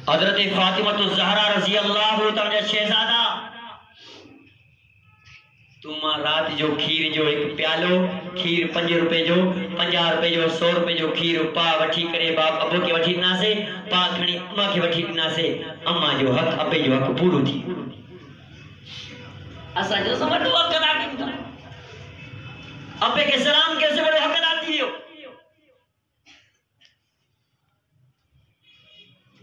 حضرت فاطمہ الزہرا رضی اللہ تعالی شہزادہ تم رات جو کھیر جو ایک پیالو کھیر 5 روپے جو 50 روپے جو 100 روپے جو کھیر پا وٹھی کرے باپ ابو کے وٹھی نا سے پا کھنی اما کے وٹھی نا سے اما جو حق ابے جو حق پورو تھی اسا جو سمجھو حق ادا کی ابے کے سلام کے سے بڑے حق ادا تھی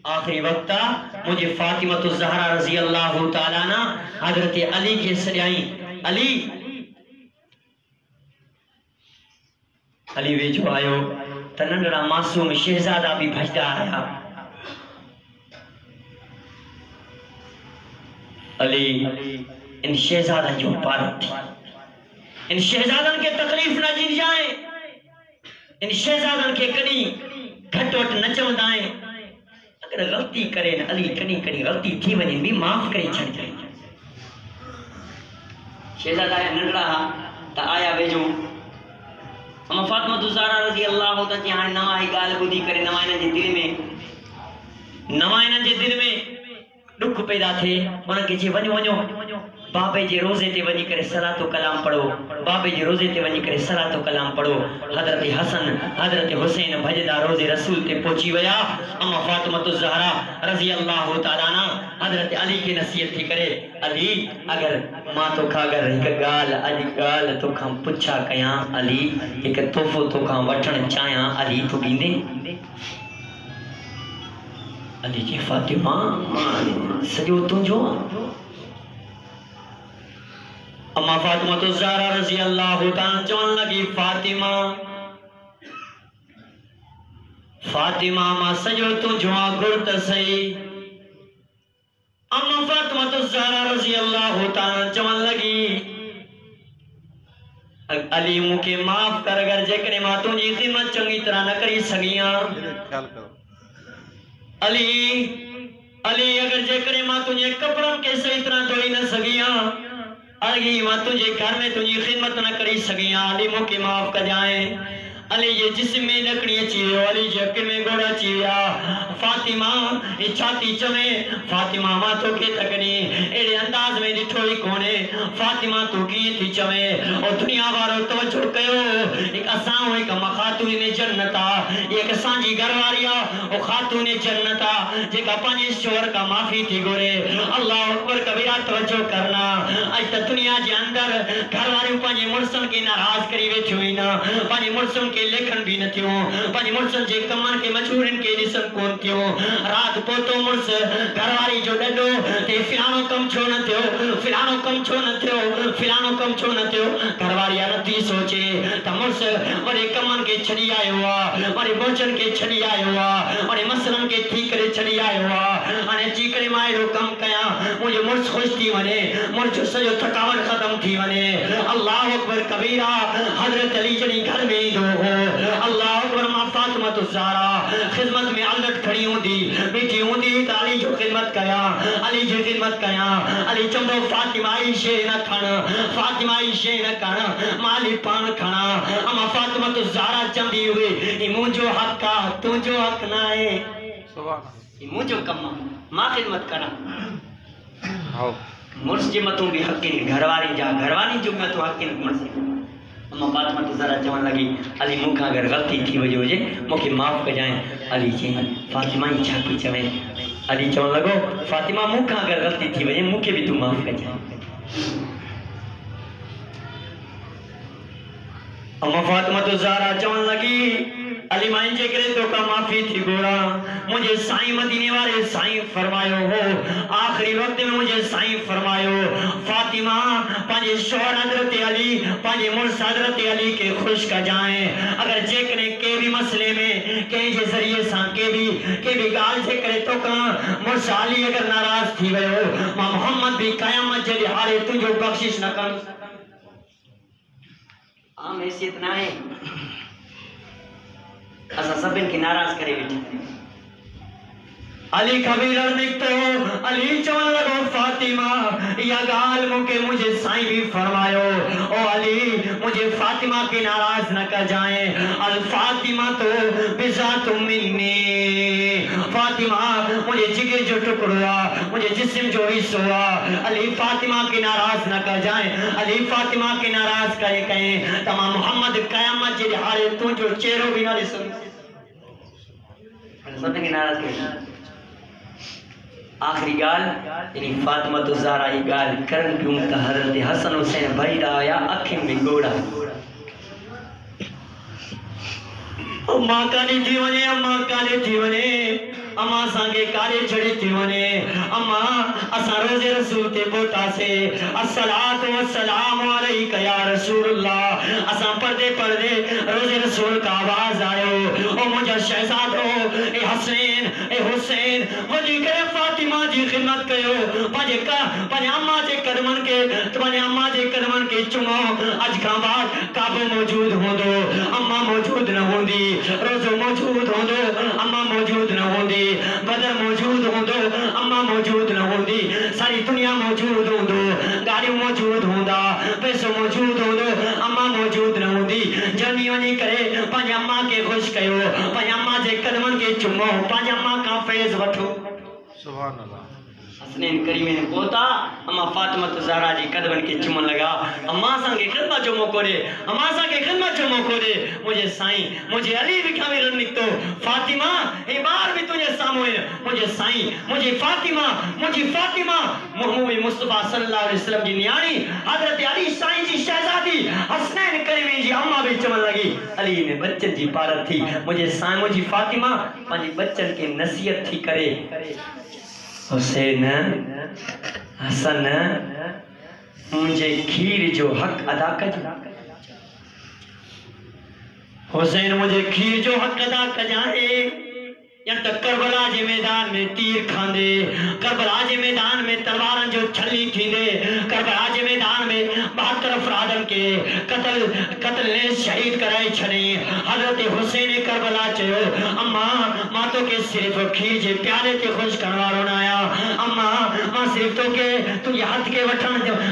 آخری وقتا مجھے فاطمہ الزہرا رضی اللہ تعالیٰ عنہ حضرت علی کے سریائیں علی ویجو آئیو تنندرہ معصوم شہزادہ بھی بھجدہ آیا علی ان شہزادہ جو پارت تھی ان شہزادن کے تکلیف نہ جن جائیں ان شہزادن کے کنی گھٹوٹ نچم دائیں اگر غلطی کریں علی کنی کنی غلطی تھی وجہ بھی معاف کریں چھڑ جائیں شہزادہ آیا ننڈڑا تا آیا بیجو اما فاطمہ الزہرا رضی اللہ تعالیٰ عنہ نمائی گال بدھی کرے نمائنہ جے دل میں دکھ پیدا تھے انہاں کے چھے ونجو بابے جے روزے تے ونجی کرے صلاۃ و کلام پڑھو بابے جے روزے تے ونجی کرے صلاۃ و کلام پڑھو حضرت حسن حضرت حسین بھجدا روزے رسول تے پہنچی ویا اما فاطمہ الزہرا رضی اللہ تعالیٰ عنہ حضرت علی کی نصیحت تھی کرے علی اگر ماں تو کھا گر ایک گال اج گال تو کھا پچھا کیاں علی ایک تحفو تو کھا وٹھن چاہیاں علی تو گیندے علی جی فاطمہ سجو تنجو اما فاطمہ الزہرا رضی اللہ تعالیٰ چون لگی فاطمہ ما سجو تنجو گرت سئی اما فاطمہ الزہرا رضی اللہ تعالیٰ چون لگی علی مکے معاف کر اگر جکنے ماں تنجی خدمت چنگی طرح نہ کری سگیاں علی اگر جکنے ماں تنجے کپڑوں کے صحیح طرح دھوئی نہ سگیاں علی ماں تجھے گھر میں تجھے خدمت نہ کری سگیاں علی موقع معاف کر جائیں علی یہ جسم میں لکڑی چیئے علی جک میں گوڑا چیئے فاطمہ یہ چھاتی چمے فاطمہ ماں تو کے تکنی ایڈے انداز میں دٹھوئی کونے فاطمہ تو کی تھی چمے اور دنیا بارو توجہ کہو ایک اساں ایک خاتون جنتا ایک سانجی گھرواریا اور خاتون جنتا جے کا پانچ شور کا معافی تھی گورے اللہ اکبر کبیرہ توجہ کرنا آج تا دنیا جے اندر گھروارے پانچ مرسن کی ناراض کری بیٹھی ہوئی نا پانچ مرسن کے لکھن بھی نہ تھیوں پانچ مرسن جے کمان کے مجھورن کے نسن کون تھیوں رات پوتو مرس گھرواری جو ڈڈو تے فلانو کم چھو نہ تھیو فلانو کم چھو نہ تھیو فلانو کم چھو نہ تھیو گھرواری نتی سوچے تا مرس بڑے کمان کے چھڑی آئے ہوا بڑے بوچن کے چھڑی آئے ہوا بڑے مسلم کے تھی کرے چھڑی آئے ہوا آنے چی کرے مائے رو کم کیا مجھے مرس خوش تھی ونے مرس سجو تھکاوٹ ختم تھی ونے اللہ اکبر کبیرہ حضرت علی جنی گھر میں دو ہو اللہ اکبر ماں فاطمہ الزہرا خدمت میں علت کھڑی ہوں دی بیٹھی ہوں دی تا علی جو خدمت کیا علی جو خدمت کیا علی چمدو فاطمہ عیشے نہ کھانا فاطمہ عیشے نہ کھانا مالی پان کھانا اما فاطمہ الزہرا چمدی ہوئے یہ مجھو حق کا تو جو حق نہ ہے یہ مجھو کم ماں خدمت کرنا مرس جی متوں بھی حق کی گھرواری جا گھروانی جو میں تو حق کی مرسی اما فاطمہ الزہرا چون لگی علی مکھا اگر غلطی تھی وجہ وجہ مکھے معاف کر جائیں علی چین فاطمہ ہی چھاکی چویں علی چون لگو فاطمہ مکھا اگر غلطی تھی وجہ مکھے بھی تو معاف کر جائیں اما فاطمہ الزہرا چون لگی علی مائن جے کرے تو کا معافی تھی گوڑا مجھے سائیں مدینے والے سائیں فرمایو ہو آخری وقت میں مجھے سائیں فرمایو فاطمہ پانچے شوہر حضرت علی پانچے مرس حضرت علی کے خوش کا جائیں اگر جے کرے کے بھی مسئلے میں کہیں جے ذریعے سان کے بھی گال جے کرے تو کا مرس علی اگر ناراض تھی گئے ہو ماں محمد بھی قیامت جے لحالے تجھو بخشش نہ کر عام حیثیت نہ ہے اسا سب ان کی ناراض کرے بیٹھے علی کبیر نکتے ہو علی چون لگو فاطمہ یا گال مکے مجھے سائیں بھی فرمایو او علی مجھے فاطمہ کی ناراض نہ کر جائیں الفاطمہ تو بذات منی فاطمہ مجھے جگر جو ٹکڑا مجھے جسم جو حصہ ہوا علی فاطمہ کے ناراض نہ کر جائیں علی فاطمہ کے ناراض کرے کہیں تمام محمد قیامت جی حالے تو جو چہروں بھی نہ سن سن کے ناراض کرے آخری گال یعنی فاطمہ تو زہرا ہی گال کرن پیوں کا حضرت حسن حسین بھائی دا آیا اکھیں میں گوڑا اماں کالے تھی ونے اماں سانگے کالے چھڑی تھی ونے اماں اسا روز رسول تے پوتا سے الصلاۃ والسلام علیکہ یا رسول اللہ اسا پردے روز رسول کا آواز آئے او مجھا شہزادو اے حسین اے حسین مجھے کرے فاطمہ جی خدمت کیو پنج اماں جے قدمن کے چمو اج کھاں بعد کعبہ موجود ہوں دو اماں موجود نہ ہوں دی روزو موجود ہوں دو اماں موجود نہ ہوں دی بدر موجود ہوں دو اماں موجود نہ ہوں دی ساری دنیا موجود ہوں دو گاڑی موجود ہوں دا پیسوں موجود ہوں دو اماں موجود نہ ہوں دی جنی ونی کرے پنج اماں کے خوش کیو پنج اماں جے قدمن کے چمو پنج اماں کا فیض وٹھو سبحان اللہ حسنین کریمین پوتا اما فاطمہ زہرا جی قدمن کے چمن لگا اما سان کے خدمت جو موقع دے اما سان کے خدمت جو موقع دے مجھے سائیں مجھے علی بکھا میں رن نکتو فاطمہ اے بار بھی تجھے ساموئے مجھے سائیں مجھے فاطمہ محمود مصطفیٰ صلی اللہ علیہ وسلم جی نیانی حضرت علی سائیں جی شہزادی حسنین کریمین جی اما بھی چمن لگی علی میں بچن جی پارت تھی مجھے سائیں مجھے فاطمہ پانچ بچن کے نصیحت تھی کرے حسین حسن مجھے کھیر جو حق ادا کر حسین مجھے کھیر جو حق ادا کر جائے یا تک کربلا جے میدان میں تیر کھاندے کربلا جے میدان میں تلوارن جو چھلی تھیندے کربلا جے میدان میں 72 افرادن کے قتل نے شہید کرائی چھڑیں حضرت حسین کربلا چیو اماں ماں تو کے صرف کھیر جے پیارے تے خوش کنوارون آیا اماں ماں صرف تو کے تو یہ ہاتھ کے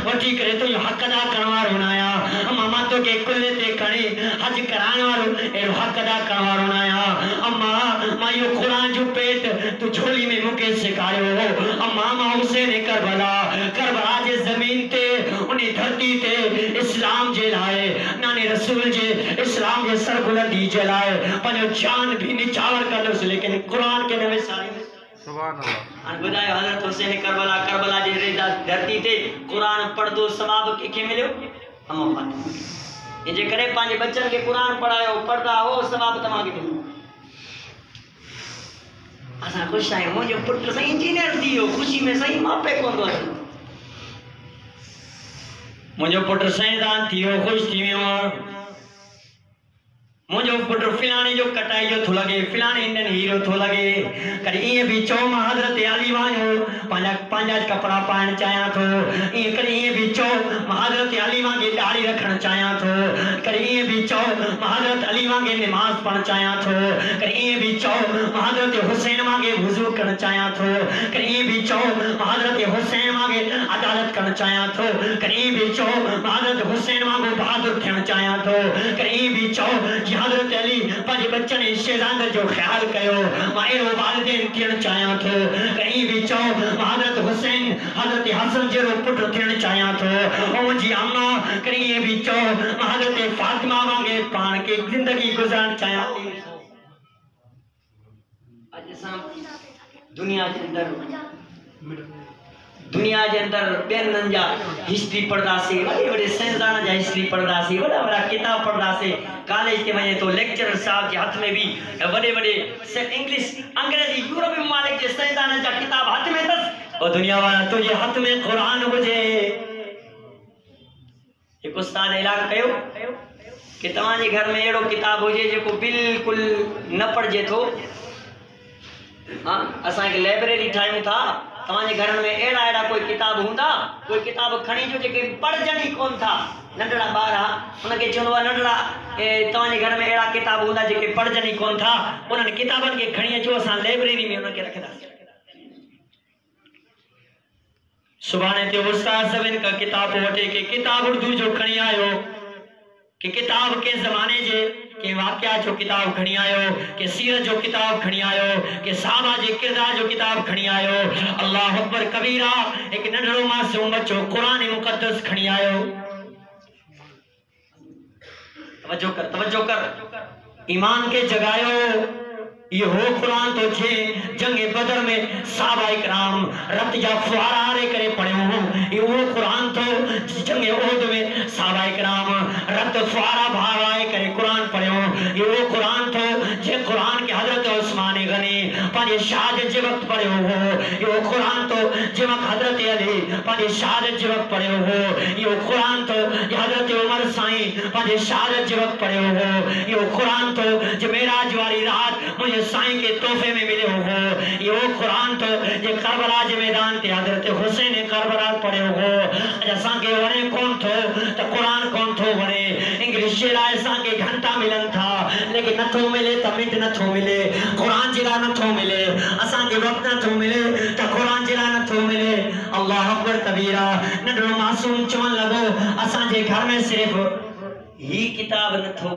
وٹی کرے تو یہ حق ادا کنوارون آیا اماں ماں تو کے کلے تے کھڑے حج کران وارو اے حق ادا کنوارون آیا اماں ماں یو قرآن جو پیٹ تو جھولی میں مکے سکھائے ہو امام حسین کربلا جے زمین تے انہیں دھرتی تے اسلام جے لائے نانے رسول جے اسلام جے سر بلندی جے لائے پنجو جان بھی نچاور کر لو سے لیکن قرآن کے نوے ساری سبحان اللہ ان بدائے حضرت حسین کربلا جے ریدہ دھرتی تے قرآن پڑھ دو ثواب کے ملے ہم فاتح یہ جے کرے پانچ بچن کے قرآن پڑھائے ہو پڑھتا ہو ثواب تمہاں کے ملے اساں خوش آئیں مجھے پٹر صحیح انجینئر دیو خوشی میں صحیح ماں پہ کون دو مجھے پٹر صحیح دان تھیو خوش تھیو مجھے پٹر فلانے جو کٹائی جو تھو لگے فلانے انڈین ہیرو تھو لگے کر یہ بھی چو ماں حضرت علی وانو پانجا کپڑا پائن چاہیاں تھو یہ کر یہ بھی چو ماں حضرت علی وانگے داڑھی رکھن چاہیاں تھو کر یہ بھی چو ماں حضرت علی وانگے نماز پڑھ چاہیاں تھو کر یہ بھی چو ماں حضرت حسین وانگے وضو کرن چاہیاں تھو کر یہ بھی چو ماں حضرت حسین وانگے عدالت کرن چاہیاں تھو کر یہ بھی چو ماں حضرت حسین وانگو بہادر تھن چاہیاں تھو کر یہ بھی چو حضرت علی پانچ بچن شہزادہ جو خیال کیو مائر و والدین تھین چاہیاں تھو کہیں بھی چو حضرت حسین حضرت حسن جیرو پٹر تھین چاہیاں تھو او جی اماں کہیں بھی چو حضرت فاطمہ وانگے پان کے زندگی گزارن چاہیاں تھی اج سام دنیا کے اندر بینن جا ہسٹری پڑھدا سی وڈے وڈے سائنسدان جا ہسٹری پڑھدا سی وڈا وڈا کتاب پڑھدا سی کالج تے ونے تو لیکچرر صاحب کے ہاتھ میں بھی وڈے وڈے انگلش انگریزی یورپی ممالک کے سائنسدان جا کتاب ہاتھ میں دس او دنیا والا تو یہ ہاتھ میں قرآن ہوجے ایک استاد اعلان کیو کہ تمہارے گھر میں ایڑو کتاب ہوجے جو کو بالکل نہ پڑھجے تھو ہاں اساں ایک لائبریری ٹھائیوں تھا تمہارے گھر میں ایڑا کوئی کتاب ہوندا کوئی کتاب کھڑی جو جے پڑھ جنی کون تھا ننڈڑا بارا ان کے چونوا ننڈڑا تمہارے گھر میں ایڑا کتاب ہوندا جے پڑھ جنی کون تھا انہاں نے کتابن کے کھڑی جو اساں لائبریری میں انہاں کے رکھدا سبحان تے استاد سبن کا کتاب وٹے کہ کتاب اردو جو کھڑی آیو کہ کتاب کے زمانے جے کہ واقعہ جو کتاب کھڑی آیو کہ سیرت جو کتاب کھڑی آیو کہ صحابہ جے کردار جو کتاب کھڑی آیو اللہ اکبر کبیرہ ایک ننڈڑو معصوم بچو قرآن مقدس کھڑی آیو توجہ کر ایمان کے جگایو یہ ہو قرآن تو چھے جنگ بدر میں صحابہ اکرام رت جا فوارا آرے کرے پڑے ہوں یہ وہ قرآن تو جنگ احد میں صحابہ اکرام رت فوارا بھار آئے کرے قرآن پڑے ہوں یہ وہ قرآن تو جے قرآن کے حضرت عثمان غنی پانچے شہادت جے وقت پڑے ہو یہ وہ قرآن تو جے وقت حضرت علی پانچے شہادت جے وقت پڑے ہو یہ وہ قرآن تو جے حضرت عمر سائیں پانچے شہادت جے وقت پڑے ہو یہ وہ قرآن تو جے معراج والی رات مجھے سائیں کے تحفے میں ملے ہو یہ وہ قرآن تو یہ کربلا جے میدان تے حضرت حسین کربلا پڑے ہو جیسا کہ ونے کون تھو تو قرآن کون تھو ونے انگلیش شیرہ ایسا کہ گھنٹہ ملن تھا لیکن نہ تھو ملے تو منٹ نہ تھو ملے قرآن جگہ نہ تھو ملے اساں کے وقت نہ تھو ملے تو قرآن جگہ نہ تھو ملے اللہ اکبر کبیرہ نڈڑو معصوم چون لگو اساں جے گھر میں صرف ہی کتاب نہ تھو